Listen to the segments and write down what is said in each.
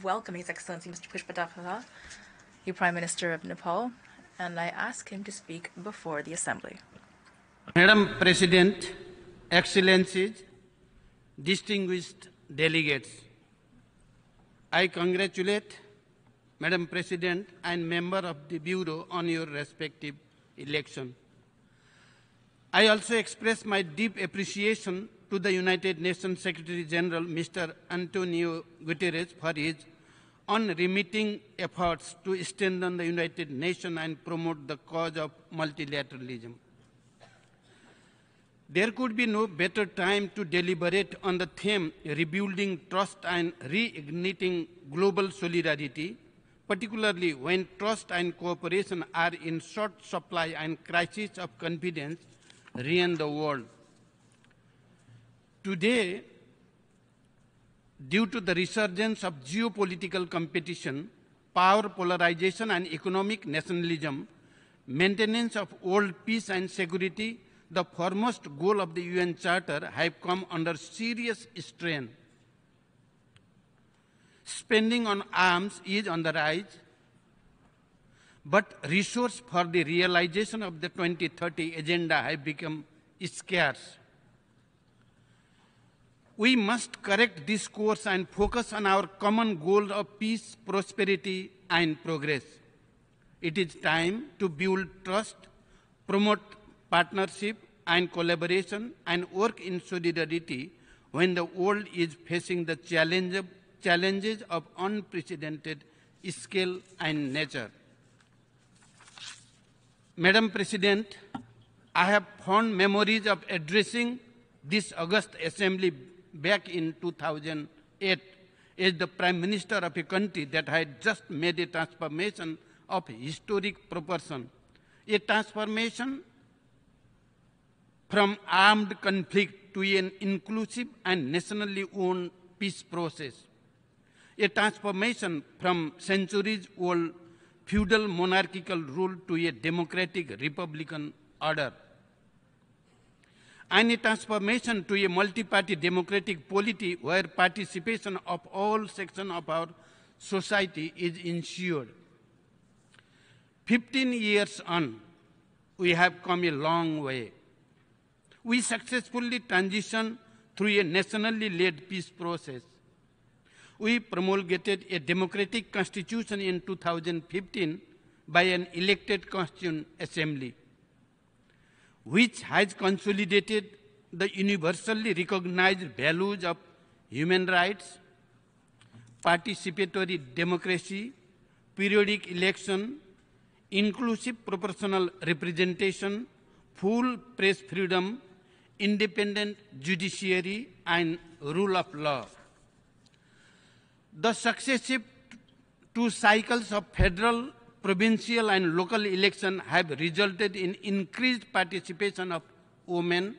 welcome His Excellency Mr. Pushpa, the Prime Minister of Nepal, and I ask him to speak before the Assembly. Madam President, Excellencies, distinguished delegates, I congratulate Madam President and member of the Bureau on your respective election. I also express my deep appreciation to the United Nations Secretary General, Mr. Antonio Guterres, for his unremitting efforts to strengthen the United Nations and promote the cause of multilateralism. There could be no better time to deliberate on the theme rebuilding trust and reigniting global solidarity, particularly when trust and cooperation are in short supply and crisis of confidence reign the world. Today, due to the resurgence of geopolitical competition, power polarization and economic nationalism, maintenance of world peace and security, the foremost goal of the UN Charter, have come under serious strain. Spending on arms is on the rise, but resources for the realization of the 2030 agenda have become scarce. We must correct this course and focus on our common goal of peace, prosperity, and progress. It is time to build trust, promote partnership and collaboration, and work in solidarity when the world is facing the challenges of unprecedented scale and nature. Madam President, I have fond memories of addressing this August Assembly back in 2008 as the Prime Minister of a country that had just made a transformation of historic proportion, a transformation from armed conflict to an inclusive and nationally owned peace process, a transformation from centuries-old feudal monarchical rule to a democratic republican order, and a transformation to a multi-party democratic polity where participation of all sections of our society is ensured. 15 years on, we have come a long way. We successfully transitioned through a nationally led peace process. We promulgated a democratic constitution in 2015 by an elected Constituent Assembly, which has consolidated the universally recognized values of human rights, participatory democracy, periodic election, inclusive proportional representation, full press freedom, independent judiciary, and rule of law. The successive two cycles of federal, provincial, and local election have resulted in increased participation of women,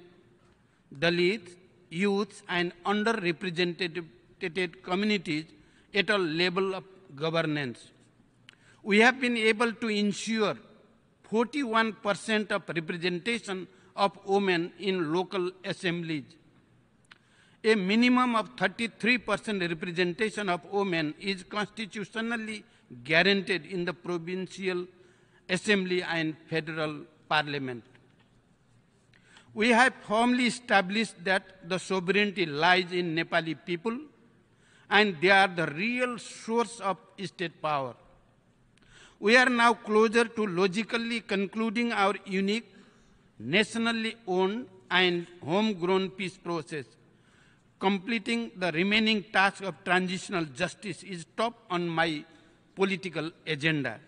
Dalits, youths, and underrepresented communities at a level of governance. We have been able to ensure 41% of representation of women in local assemblies. A minimum of 33% representation of women is constitutionally guaranteed in the provincial assembly and federal parliament. We have firmly established that the sovereignty lies in Nepali people and they are the real source of state power. We are now closer to logically concluding our unique, nationally owned and homegrown peace process. Completing the remaining task of transitional justice is top on my political agenda.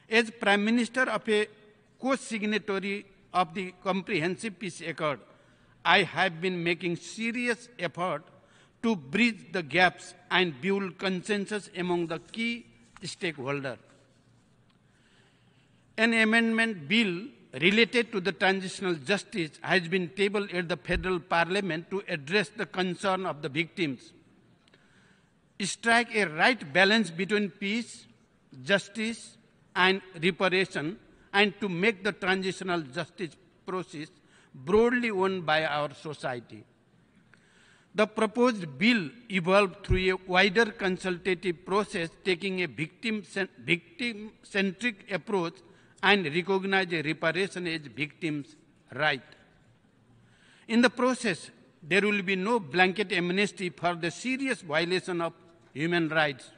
As Prime Minister of a co-signatory of the Comprehensive Peace Accord, I have been making serious effort to bridge the gaps and build consensus among the key stakeholders. An amendment bill related to the transitional justice has been tabled at the federal parliament to address the concern of the victims, strike a right balance between peace, justice, and reparation, and to make the transitional justice process broadly owned by our society. The proposed bill evolved through a wider consultative process, taking a victim-centric approach and recognize a reparation as victims' right. In the process, there will be no blanket amnesty for the serious violation of human rights.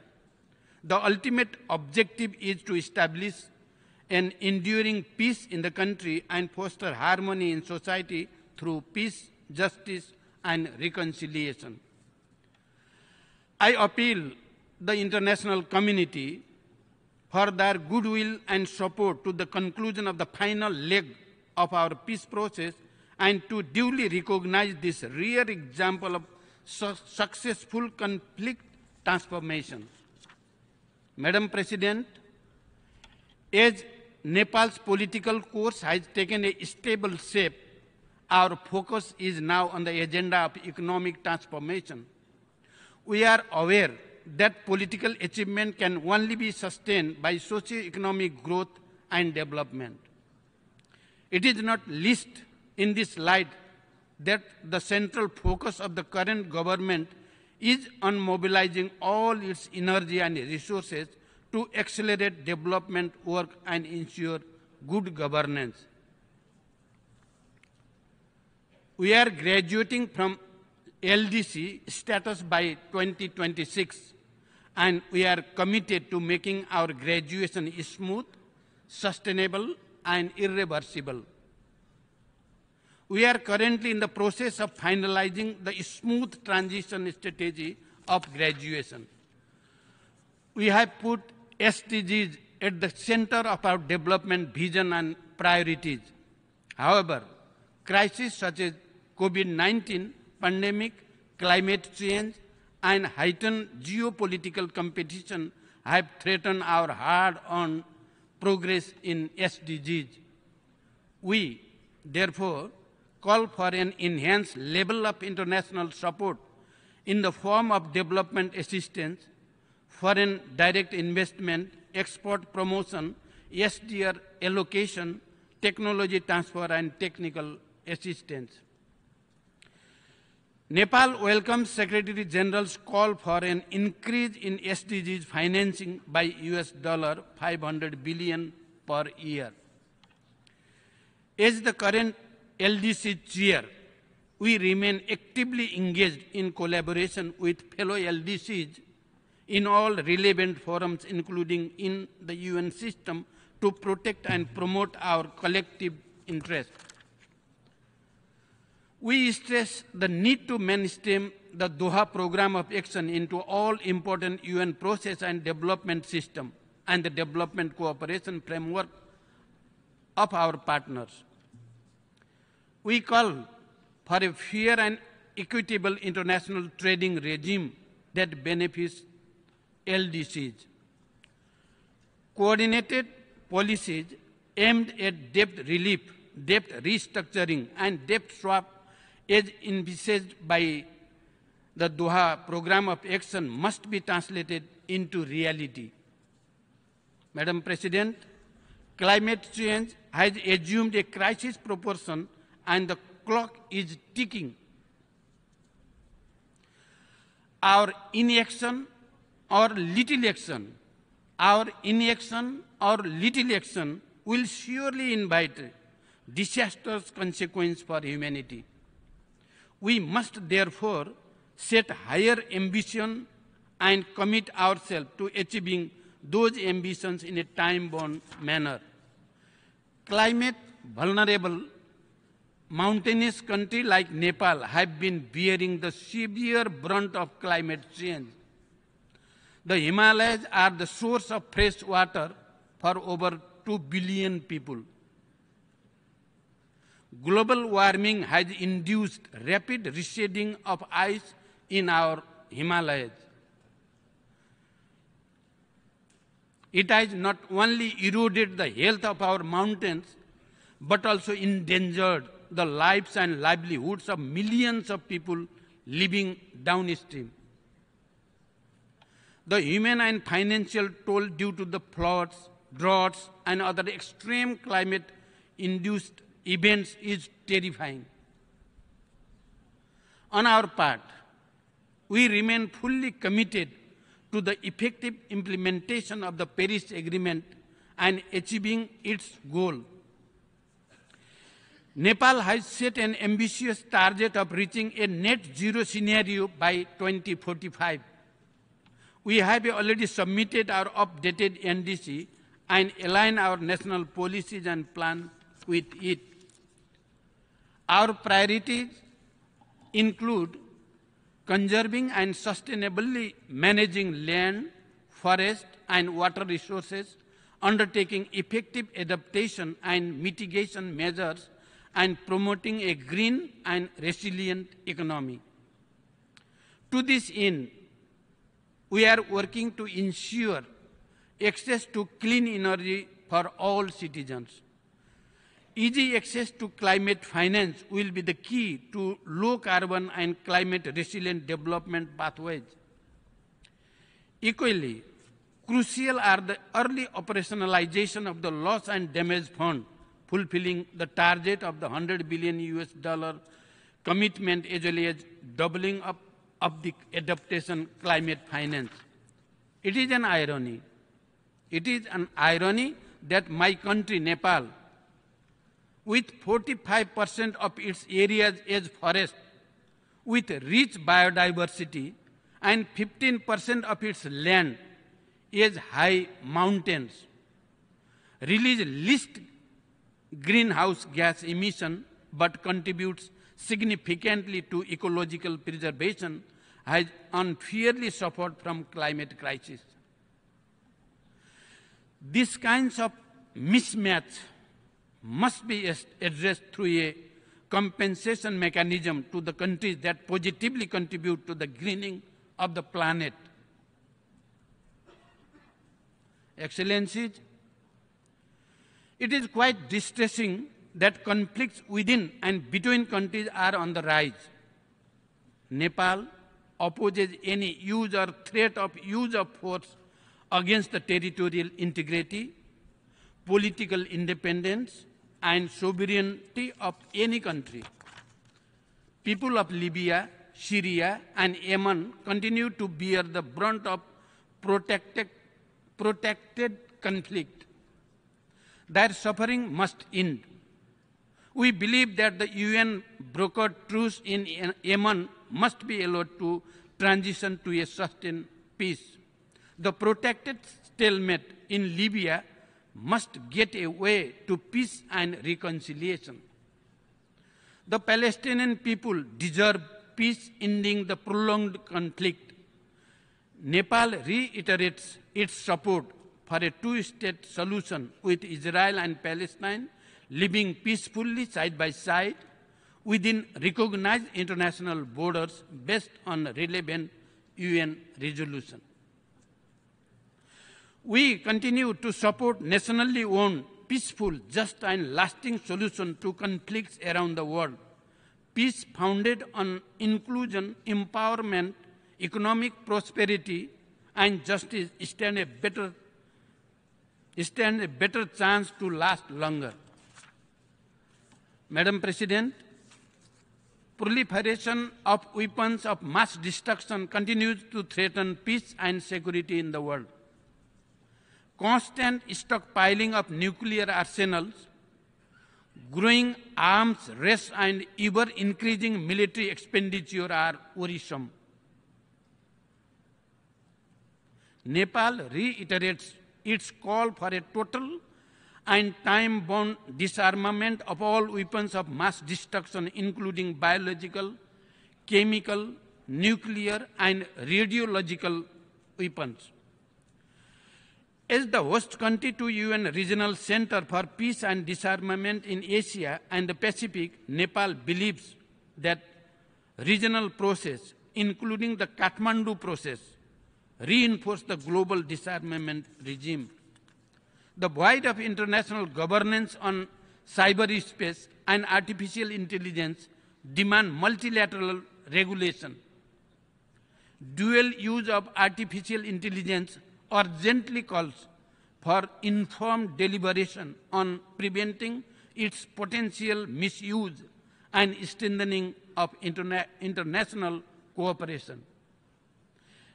The ultimate objective is to establish an enduring peace in the country and foster harmony in society through peace, justice, and reconciliation. I appeal the international community for their goodwill and support to the conclusion of the final leg of our peace process and to duly recognize this rare example of successful conflict transformation. Madam President, as Nepal's political course has taken a stable shape, our focus is now on the agenda of economic transformation. We are aware that political achievement can only be sustained by socio-economic growth and development. It is not least in this light that the central focus of the current government is on mobilizing all its energy and resources to accelerate development work and ensure good governance. We are graduating from LDC status by 2026, and we are committed to making our graduation smooth, sustainable, and irreversible. We are currently in the process of finalizing the smooth transition strategy of graduation. We have put SDGs at the center of our development vision and priorities. However, crises such as COVID-19 pandemic, climate change, and heightened geopolitical competition have threatened our hard-earned progress in SDGs. We, therefore, call for an enhanced level of international support in the form of development assistance, foreign direct investment, export promotion, SDR allocation, technology transfer, and technical assistance. Nepal welcomes Secretary General's call for an increase in SDGs financing by US $500 billion per year. As the current LDC chair, we remain actively engaged in collaboration with fellow LDCs in all relevant forums, including in the UN system, to protect and promote our collective interests. We stress the need to mainstream the Doha Program of Action into all important UN process and development system and the development cooperation framework of our partners. We call for a fair and equitable international trading regime that benefits LDCs. Coordinated policies aimed at debt relief, debt restructuring, and debt swap as envisaged by the Doha Program of Action must be translated into reality. Madam President, climate change has assumed a crisis proportion and the clock is ticking. Our inaction or little action, will surely invite disastrous consequences for humanity. We must therefore set higher ambition and commit ourselves to achieving those ambitions in a time-bound manner. Climate vulnerable mountainous countries like Nepal have been bearing the severe brunt of climate change. The Himalayas are the source of fresh water for over 2 billion people. Global warming has induced rapid receding of ice in our Himalayas. It has not only eroded the health of our mountains, but also endangered the lives and livelihoods of millions of people living downstream. The human and financial toll due to the floods, droughts, and other extreme climate-induced events is terrifying. On our part, we remain fully committed to the effective implementation of the Paris Agreement and achieving its goal. Nepal has set an ambitious target of reaching a net zero scenario by 2045. We have already submitted our updated NDC and aligned our national policies and plans with it. Our priorities include conserving and sustainably managing land, forest, and water resources, undertaking effective adaptation and mitigation measures, and promoting a green and resilient economy. To this end, we are working to ensure access to clean energy for all citizens. Easy access to climate finance will be the key to low carbon and climate resilient development pathways. Equally, crucial are the early operationalization of the loss and damage fund, fulfilling the target of the $100 billion commitment as well as doubling up of the adaptation climate finance. It is an irony. It is an irony that my country, Nepal, with 45% of its areas as forest, with rich biodiversity, and 15% of its land as high mountains, release least greenhouse gas emission but contributes significantly to ecological preservation, has unfairly suffered from climate crisis. These kinds of mismatch must be addressed through a compensation mechanism to the countries that positively contribute to the greening of the planet. Excellencies, it is quite distressing that conflicts within and between countries are on the rise. Nepal opposes any use or threat of use of force against the territorial integrity, political independence, and sovereignty of any country. People of Libya, Syria, and Yemen continue to bear the brunt of protracted conflict. Their suffering must end. We believe that the UN brokered truce in Yemen must be allowed to transition to a sustained peace. The protracted stalemate in Libya must get a way to peace and reconciliation. The Palestinian people deserve peace ending the prolonged conflict. Nepal reiterates its support for a two-state solution with Israel and Palestine living peacefully side by side within recognized international borders based on relevant UN resolution. We continue to support nationally owned, peaceful, just and lasting solutions to conflicts around the world. Peace founded on inclusion, empowerment, economic prosperity, and justice stand a better chance to last longer. Madam President, proliferation of weapons of mass destruction continues to threaten peace and security in the world. Constant stockpiling of nuclear arsenals, growing arms race, and ever-increasing military expenditure are worrisome. Nepal reiterates its call for a total and time-bound disarmament of all weapons of mass destruction, including biological, chemical, nuclear, and radiological weapons. As the host country to UN Regional Center for Peace and Disarmament in Asia and the Pacific, Nepal believes that regional process, including the Kathmandu process, reinforce the global disarmament regime. The void of international governance on cyberspace and artificial intelligence demand multilateral regulation. Dual use of artificial intelligence urgently calls for informed deliberation on preventing its potential misuse and strengthening of international cooperation.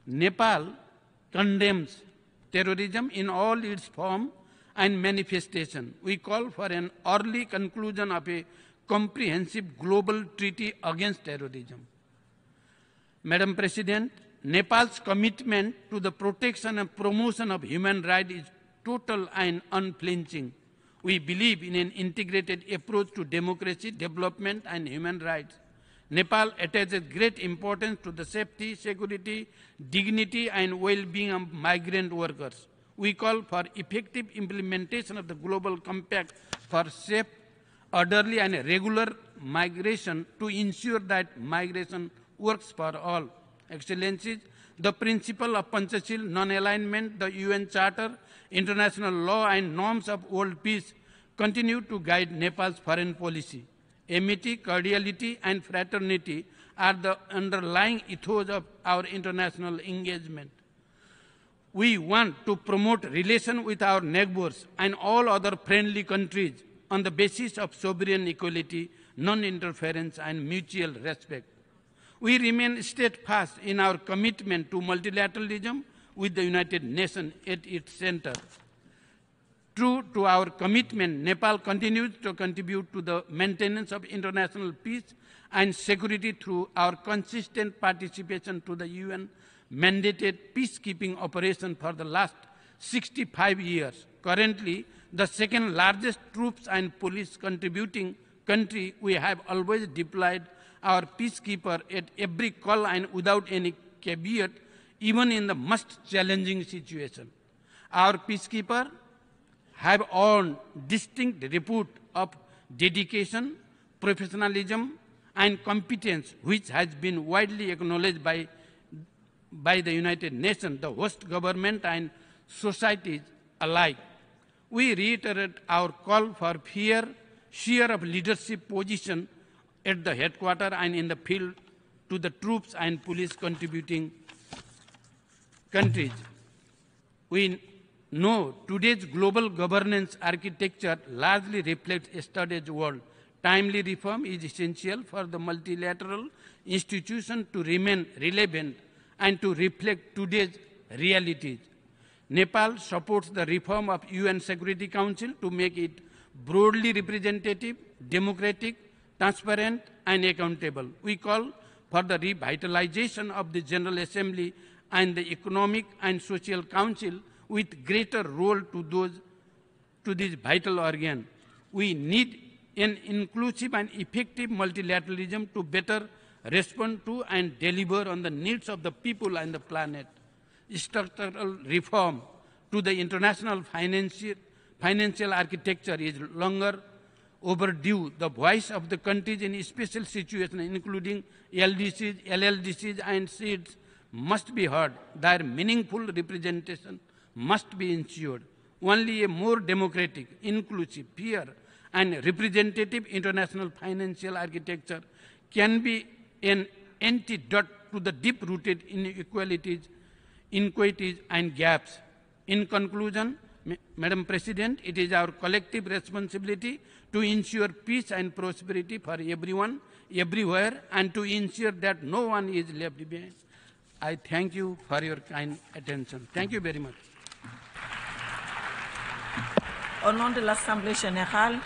Nepal condemns terrorism in all its form and manifestation. We call for an early conclusion of a comprehensive global treaty against terrorism. Madam President, Nepal's commitment to the protection and promotion of human rights is total and unflinching. We believe in an integrated approach to democracy, development, and human rights. Nepal attaches great importance to the safety, security, dignity, and well-being of migrant workers. We call for effective implementation of the Global Compact for safe, orderly, and regular migration to ensure that migration works for all. Excellencies, the principle of Panchashil non-alignment, the UN Charter, international law, and norms of world peace continue to guide Nepal's foreign policy. Amity, cordiality, and fraternity are the underlying ethos of our international engagement. We want to promote relations with our neighbors and all other friendly countries on the basis of sovereign equality, non-interference, and mutual respect. We remain steadfast in our commitment to multilateralism with the United Nations at its center. True to our commitment, Nepal continues to contribute to the maintenance of international peace and security through our consistent participation to the UN-mandated peacekeeping operation for the last 65 years. Currently, the second largest troops and police contributing country, we have always deployed our peacekeeper at every call and without any caveat, even in the most challenging situation. Our peacekeeper have earned distinct repute of dedication, professionalism, and competence, which has been widely acknowledged by the United Nations, the host government, and societies alike. We reiterate our call for share of leadership position at the headquarters and in the field to the troops and police contributing countries. We know today's global governance architecture largely reflects yesterday's world. Timely reform is essential for the multilateral institution to remain relevant and to reflect today's realities. Nepal supports the reform of UN Security Council to make it broadly representative, democratic, transparent, and accountable. We call for the revitalization of the General Assembly and the Economic and Social Council with greater role to this vital organ. We need an inclusive and effective multilateralism to better respond to and deliver on the needs of the people and the planet. Structural reform to the international financial architecture is longer overdue. The voice of the countries in special situations, including LDCs, LLDCs, and SEEDs, must be heard. Their meaningful representation must be ensured. Only a more democratic, inclusive, fair, and representative international financial architecture can be an antidote to the deep-rooted inequalities, inequities, and gaps. In conclusion, Madam President, it is our collective responsibility to ensure peace and prosperity for everyone, everywhere, and to ensure that no one is left behind. I thank you for your kind attention. Thank you very much. Au nom de l'Assemblée générale,